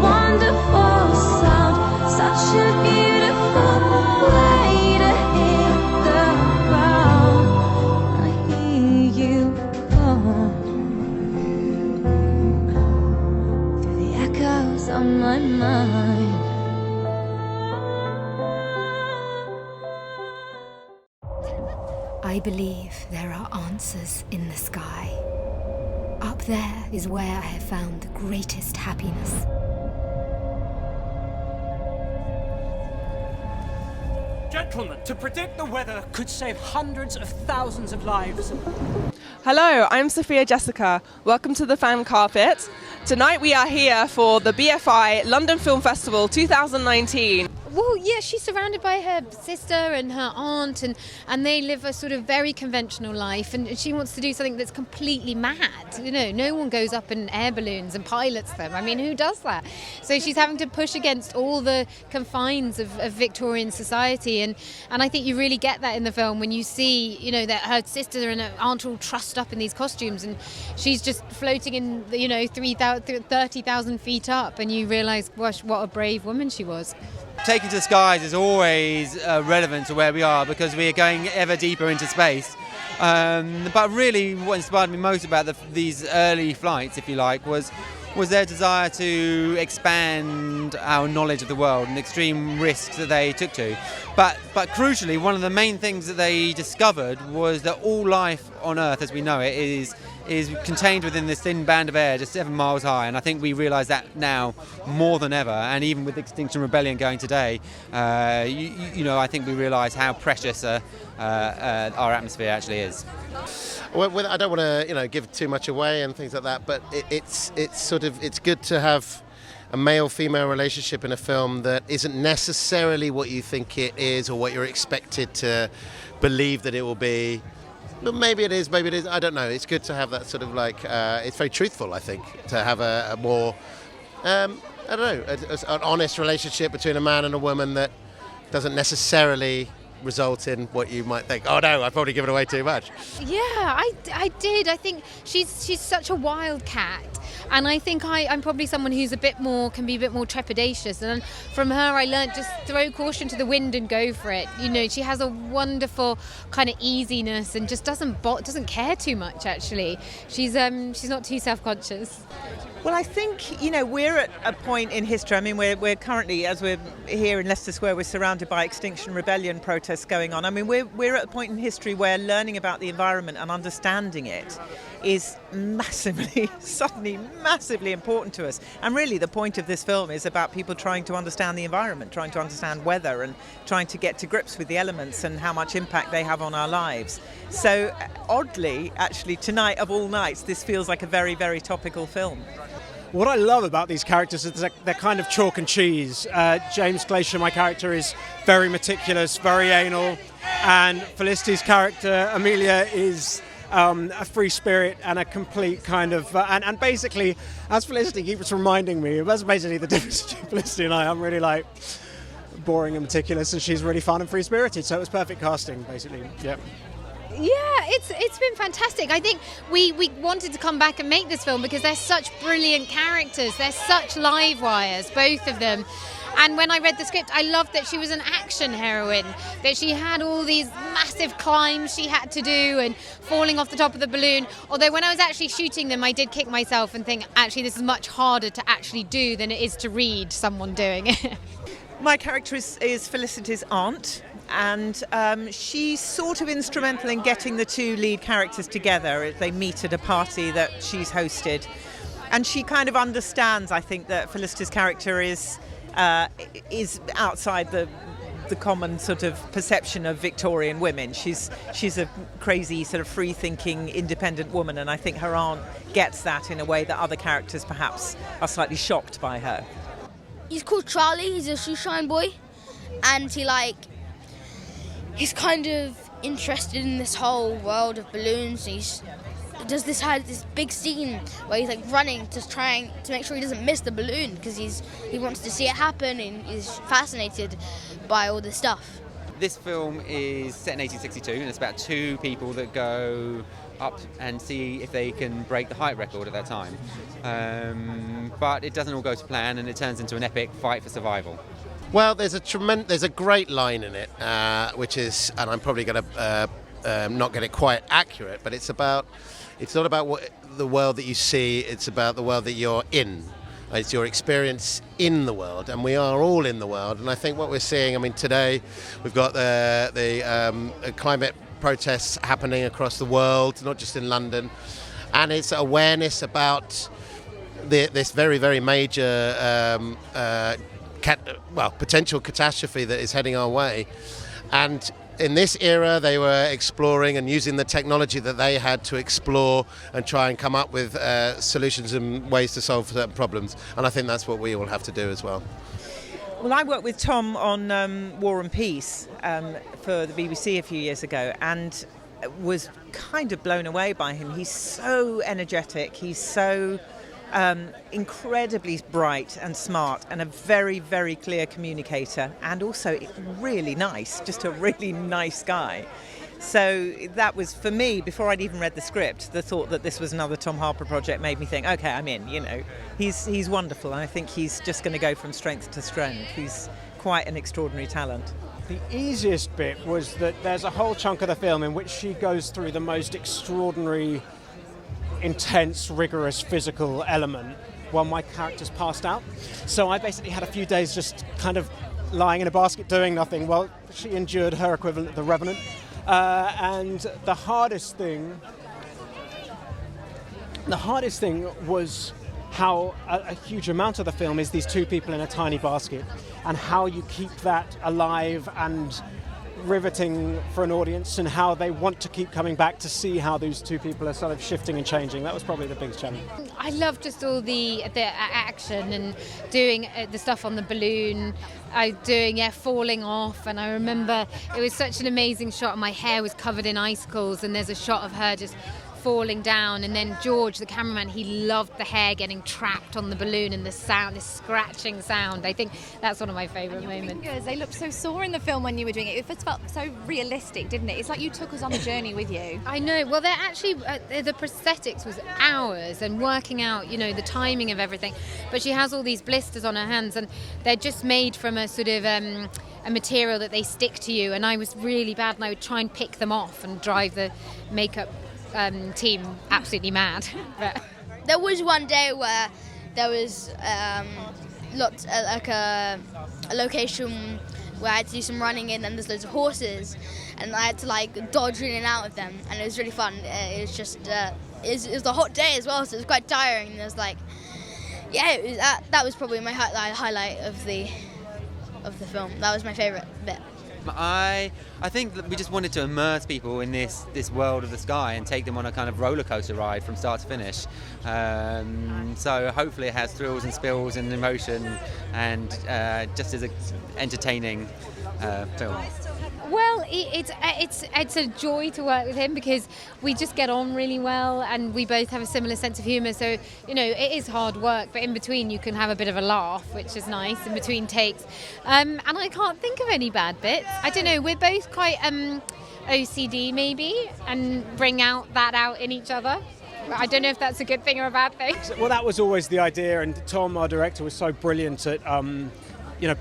wonderful sound, such a beautiful way to hit the ground. I hear you call through the echoes of my mind. I believe there are answers in the sky. Up there is where I have found the greatest happiness. Gentlemen, to predict the weather could save hundreds of thousands of lives. Hello, I'm Sophia Jessica. Welcome to the fan carpet. Tonight we are here for the BFI London Film Festival 2019. Well, yeah, she's surrounded by her sister and her aunt, and they live a sort of very conventional life, and she wants to do something that's completely mad. You know, no one goes up in air balloons and pilots them. I mean, who does that? So she's having to push against all the confines of Victorian society, and I think you really get that in the film when you see, you know, that her sister and her aunt are all trussed up in these costumes, and she's just floating in, you know, 30,000 feet up, and you realise, gosh, what a brave woman she was. Taking to the skies is always relevant to where we are because we are going ever deeper into space. But really what inspired me most about these early flights, if you like, was their desire to expand our knowledge of the world and extreme risks that they took to. But crucially, one of the main things that they discovered was that all life on Earth as we know it is contained within this thin band of air just 7 miles high, and I think we realise that now more than ever, and even with Extinction Rebellion going today, you know, I think we realise how precious our atmosphere actually is. Well, I don't want to, you know, give too much away and things like that, but it's good to have a male-female relationship in a film that isn't necessarily what you think it is or what you're expected to believe that it will be. But maybe it is, I don't know. It's good to have that sort of like, it's very truthful, I think, to have a more, I don't know, an honest relationship between a man and a woman that doesn't necessarily result in what you might think, oh no, I've probably given away too much. Yeah, I did. I think she's such a wild cat. And I think I'm probably someone who's can be a bit more trepidatious. And from her, I learned just throw caution to the wind and go for it. You know, she has a wonderful kind of easiness and just doesn't care too much. Actually, she's not too self-conscious. Well, I think, you know, we're at a point in history. I mean, we're currently, as we're here in Leicester Square, we're surrounded by Extinction Rebellion protests going on. I mean, we're at a point in history where learning about the environment and understanding it is suddenly massively important to us. And really the point of this film is about people trying to understand the environment, trying to understand weather and trying to get to grips with the elements and how much impact they have on our lives. So oddly, actually, tonight of all nights, this feels like a very, very topical film. What I love about these characters is that they're kind of chalk and cheese. James Glaisher, my character, is very meticulous, very anal, and Felicity's character, Amelia, is a free spirit and a complete kind of... and basically, as Felicity keeps reminding me, that's basically the difference between Felicity and I. I'm really like boring and meticulous, and she's really fun and free-spirited, so it was perfect casting, basically. Yep. Yeah, it's been fantastic. I think we wanted to come back and make this film because they're such brilliant characters. They're such live wires, both of them. And when I read the script, I loved that she was an action heroine, that she had all these massive climbs she had to do and falling off the top of the balloon. Although when I was actually shooting them, I did kick myself and think, actually, this is much harder to actually do than it is to read someone doing it. My character is Felicity's aunt, and she's sort of instrumental in getting the two lead characters together. They meet at a party that she's hosted, and she kind of understands, I think, that Felicity's character is outside the common sort of perception of Victorian women. She's a crazy sort of free-thinking, independent woman, and I think her aunt gets that in a way that other characters perhaps are slightly shocked by her. He's called Charlie. He's a shoeshine boy, and he's kind of interested in this whole world of balloons. He has this big scene where he's like running, just trying to make sure he doesn't miss the balloon because he wants to see it happen and is fascinated by all this stuff. This film is set in 1862 and it's about two people that go up and see if they can break the height record at that time. But it doesn't all go to plan, and it turns into an epic fight for survival. Well, there's a great line in it, which is, and I'm probably going to not get it quite accurate, but it's not about the world that you see, it's about the world that you're in. It's your experience in the world, and we are all in the world. And I think what we're seeing, I mean, today we've got the climate protests happening across the world, not just in London, and it's awareness about this very, very major potential catastrophe that is heading our way. And in this era, they were exploring and using the technology that they had to explore and try and come up with solutions and ways to solve certain problems. And I think that's what we all have to do as well. Well, I worked with Tom on War and Peace for the BBC a few years ago, and was kind of blown away by him. He's so energetic. He's so incredibly bright and smart, and a very, very clear communicator, and also really nice, just a really nice guy. So that was, for me, before I'd even read the script, the thought that this was another Tom Harper project made me think, okay, I'm in, He's wonderful, and I think he's just going to go from strength to strength. He's quite an extraordinary talent. The easiest bit was that there's a whole chunk of the film in which she goes through the most extraordinary, intense, rigorous physical element while my character's passed out. So I basically had a few days just kind of lying in a basket doing nothing while she endured her equivalent of the Revenant. And the hardest thing was how a huge amount of the film is these two people in a tiny basket, and how you keep that alive and riveting for an audience, and how they want to keep coming back to see how those two people are sort of shifting and changing. That was probably the biggest challenge. I love just all the action and doing the stuff on the balloon, falling off. And I remember it was such an amazing shot. My hair was covered in icicles, and there's a shot of her just falling down, and then George, the cameraman, he loved the hair getting trapped on the balloon and the sound, this scratching sound. I think that's one of my favourite moments. Fingers, they looked so sore in the film when you were doing it. It felt so realistic, didn't it? It's like you took us on a journey with you. I know. Well, they're actually the prosthetics was hours, and working out, the timing of everything. But she has all these blisters on her hands, and they're just made from a sort of a material that they stick to you. And I was really bad, and I would try and pick them off and drive the makeup team absolutely mad. But there was one day where there was a location where I had to do some running in, and there's loads of horses, and I had to dodge in and out of them, and it was really fun. It was just it was a hot day as well, so it was quite tiring. And it was that was probably my highlight of the film. That was my favourite bit. I think that we just wanted to immerse people in this world of the sky and take them on a kind of roller coaster ride from start to finish. So hopefully it has thrills and spills and emotion, and just as an entertaining film. Well, it's a joy to work with him, because we just get on really well, and we both have a similar sense of humour. So, it is hard work, but in between you can have a bit of a laugh, which is nice, in between takes. And I can't think of any bad bits. I don't know, we're both quite OCD maybe, and bring that out in each other. I don't know if that's a good thing or a bad thing. Well, that was always the idea, and Tom, our director, was so brilliant at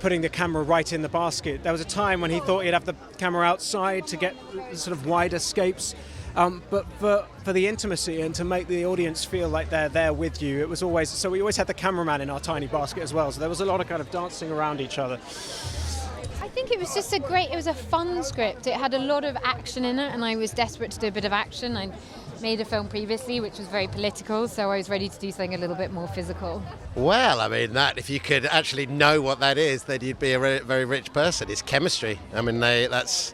putting the camera right in the basket. There was a time when he thought he'd have the camera outside to get sort of wider scapes, but for the intimacy and to make the audience feel like they're there with you, it was always, so we always had the cameraman in our tiny basket as well, so there was a lot of kind of dancing around each other. I think it was just it was a fun script. It had a lot of action in it, and I was desperate to do a bit of action. I made a film previously which was very political, so I was ready to do something a little bit more physical. Well, I mean, that if you could actually know what that is, then you'd be a very rich person. It's chemistry. I mean, that's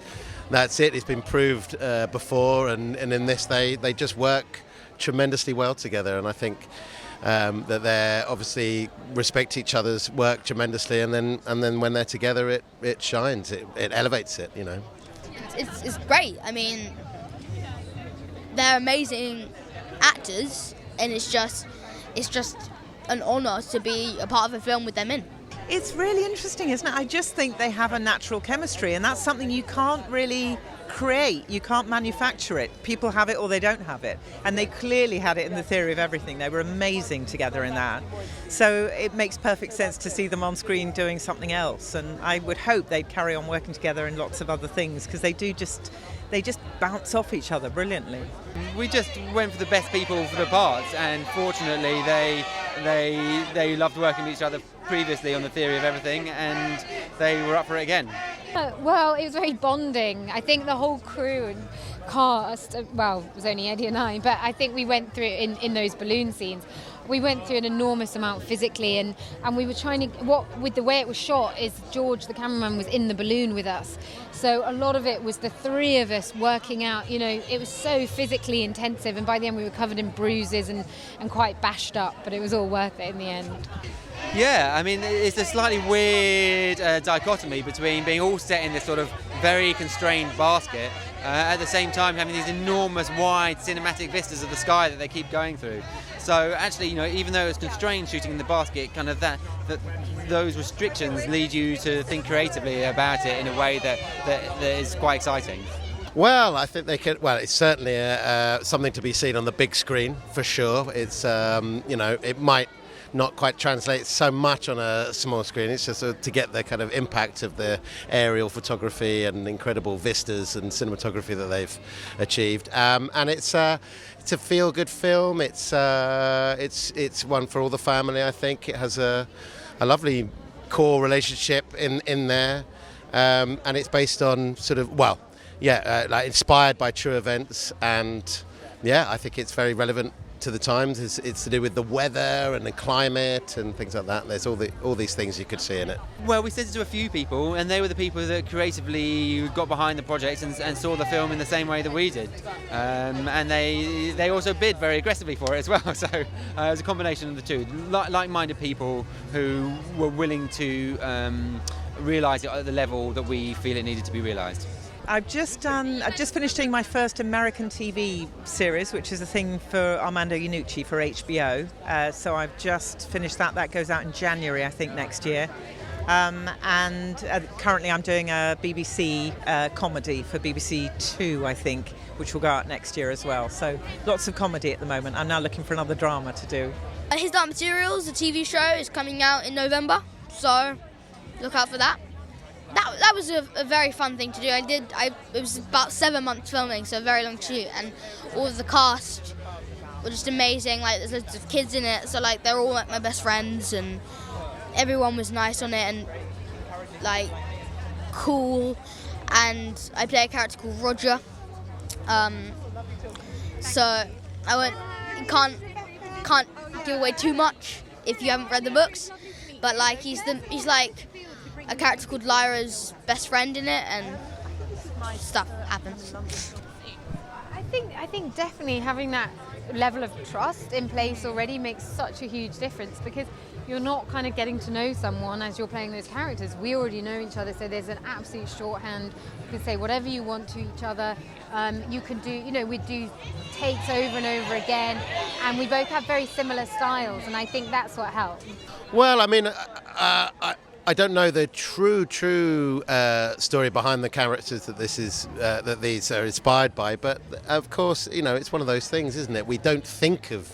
it. It's been proved before, and in this they just work tremendously well together, and I think that they obviously respect each other's work tremendously, and then when they're together, it shines. It elevates it. It's great. I mean, they're amazing actors, and it's just an honour to be a part of a film with them in. It's really interesting, isn't it? I just think they have a natural chemistry, and that's something you can't really create. You can't manufacture it. People have it or they don't have it. And they clearly had it in The Theory of Everything. They were amazing together in that. So it makes perfect sense to see them on screen doing something else. And I would hope they'd carry on working together in lots of other things, because they just bounce off each other brilliantly. We just went for the best people for the parts, and fortunately they loved working with each other previously on The Theory of Everything, and they were up for it again. Well, it was very bonding. I think the whole crew and cast, well, it was only Eddie and I, but I think we went through, in those balloon scenes, we went through an enormous amount physically, and we were trying to, with the way it was shot, is George, the cameraman, was in the balloon with us. So a lot of it was the three of us working out, it was so physically intensive, and by the end we were covered in bruises and quite bashed up, but it was all worth it in the end. Yeah, I mean, it's a slightly weird dichotomy between being all set in this sort of very constrained basket, at the same time having these enormous wide cinematic vistas of the sky that they keep going through. So actually, even though it's constrained shooting in the basket, kind of that those restrictions lead you to think creatively about it in a way that is quite exciting. Well, I think they could. Well, it's certainly something to be seen on the big screen for sure. It's it might not quite translate so much on a small screen. It's just to get the kind of impact of the aerial photography and incredible vistas and cinematography that they've achieved. And it's a feel-good film. It's one for all the family. I think it has a lovely core relationship in there, and it's based on like inspired by true events. And I think it's very relevant to the times. It's to do with the weather and the climate and things like that. There's all these things you could see in it. Well, we sent it to a few people, and they were the people that creatively got behind the project and saw the film in the same way that we did. And they also bid very aggressively for it as well. So it was a combination of the two. Like-minded people who were willing to realise it at the level that we feel it needed to be realised. I've just finished doing my first American TV series, which is a thing for Armando Iannucci for HBO. So I've just finished that. That goes out in January, I think, next year. And currently I'm doing a BBC comedy for BBC Two, I think, which will go out next year as well. So lots of comedy at the moment. I'm now looking for another drama to do. His Dark Materials, the TV show, is coming out in November, so look out for that. That was a very fun thing to do. It was about 7 months filming, so a very long shoot, and all of the cast were just amazing. Like, there's loads of kids in it, so like they're all like my best friends, and everyone was nice on it and like cool. And I play a character called Roger. So you can't give away too much if you haven't read the books, but like he's like a character called Lyra's best friend in it, and stuff happens. I think definitely having that level of trust in place already makes such a huge difference, because you're not kind of getting to know someone as you're playing those characters. We already know each other, so there's an absolute shorthand. You can say whatever you want to each other. You can do, we do takes over and over again, and we both have very similar styles, and I think that's what helps. Well, I mean, I don't know the true story behind the characters that these are inspired by, but of course, it's one of those things, isn't it? We don't think of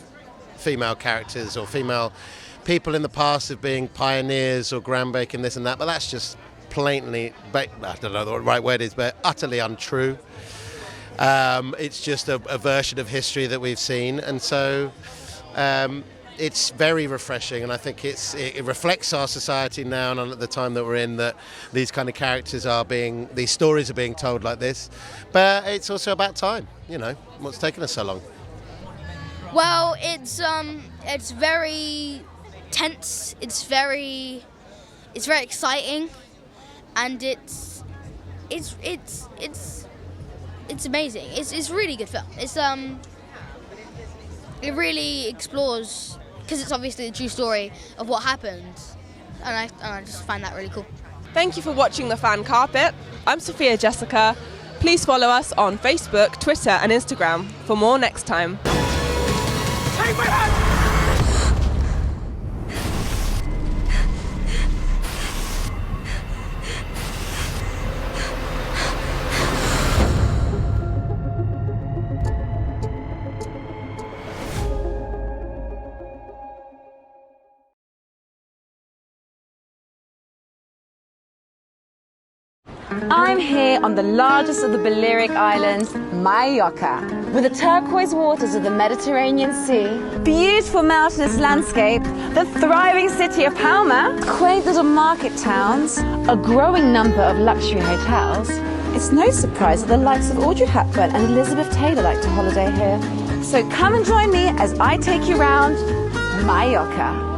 female characters or female people in the past as being pioneers or groundbreaking this and that, but that's just blatantly, I don't know what the right word is, but utterly untrue. It's just a version of history that we've seen, and so it's very refreshing, and I think it reflects our society now and at the time that we're in, that these kind of characters these stories are being told like this. But it's also about time, what's taken us so long. Well, it's very tense. It's very exciting, and it's amazing. It's a really good film. It really explores, because it's obviously the true story of what happened, and I just find that really cool. Thank you for watching The Fan Carpet. I'm Sophia Jessica. Please follow us on Facebook, Twitter and Instagram for more next time. Take my hand! I'm here on the largest of the Balearic Islands, Mallorca, with the turquoise waters of the Mediterranean Sea, beautiful mountainous landscape, the thriving city of Palma, quaint little market towns, a growing number of luxury hotels. It's no surprise that the likes of Audrey Hepburn and Elizabeth Taylor like to holiday here. So come and join me as I take you round Mallorca.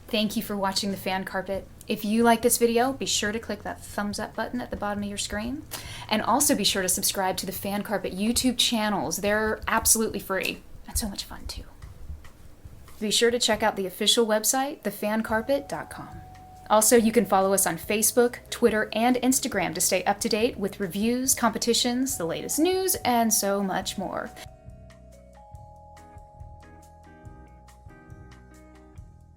Thank you for watching The Fan Carpet. If you like this video, be sure to click that thumbs up button at the bottom of your screen. And also be sure to subscribe to the Fan Carpet YouTube channels. They're absolutely free and so much fun too. Be sure to check out the official website, thefancarpet.com. Also, you can follow us on Facebook, Twitter, and Instagram to stay up to date with reviews, competitions, the latest news, and so much more.